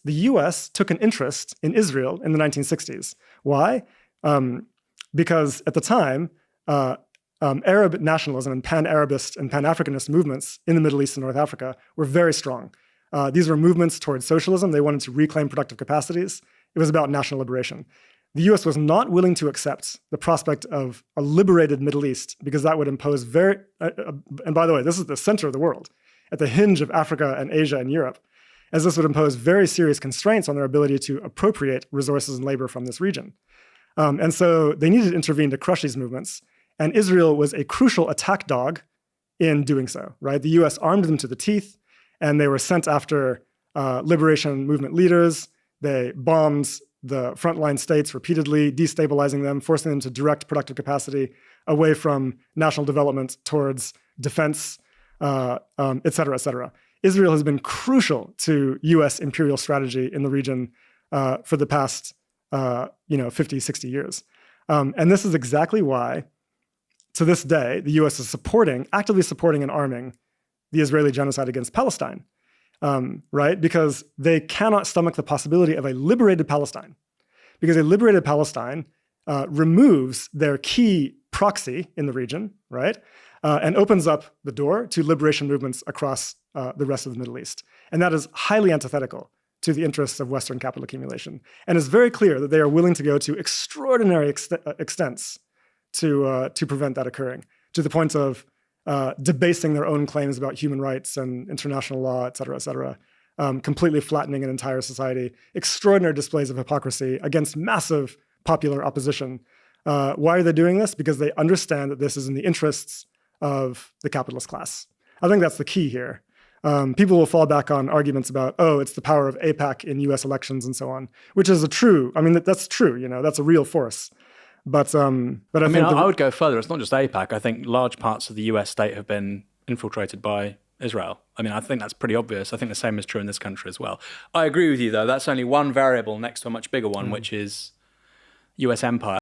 the US took an interest in Israel in the 1960s. Why? Because at the time, Arab nationalism and pan-Arabist and pan-Africanist movements in the Middle East and North Africa were very strong. These were movements towards socialism. They wanted to reclaim productive capacities. It was about national liberation. The US was not willing to accept the prospect of a liberated Middle East because that would impose and by the way, this is the center of the world, at the hinge of Africa and Asia and Europe, as this would impose very serious constraints on their ability to appropriate resources and labor from this region. And so they needed to intervene to crush these movements. And Israel was a crucial attack dog in doing so, right? The US armed them to the teeth, and they were sent after liberation movement leaders. They bombed the frontline states repeatedly, destabilizing them, forcing them to direct productive capacity away from national development towards defense, et cetera, et cetera. Israel has been crucial to US imperial strategy in the region for the past 50, 60 years. And this is exactly why, to this day, the US is actively supporting and arming the Israeli genocide against Palestine, right? Because they cannot stomach the possibility of a liberated Palestine. Because a liberated Palestine removes their key proxy in the region, right? And opens up the door to liberation movements across the rest of the Middle East. And that is highly antithetical to the interests of Western capital accumulation. And it's very clear that they are willing to go to extraordinary extents to prevent that occurring, to the point of debasing their own claims about human rights and international law, et cetera, completely flattening an entire society, extraordinary displays of hypocrisy against massive popular opposition. Why are they doing this? Because they understand that this is in the interests of the capitalist class. I think that's the key here. People will fall back on arguments about, it's the power of AIPAC in US elections and so on, which is that's true, that's a real force. But I would go further. It's not just AIPAC. I think large parts of the US state have been infiltrated by Israel. I think that's pretty obvious. I think the same is true in this country as well. I agree with you, though. That's only one variable next to a much bigger one, which is US empire.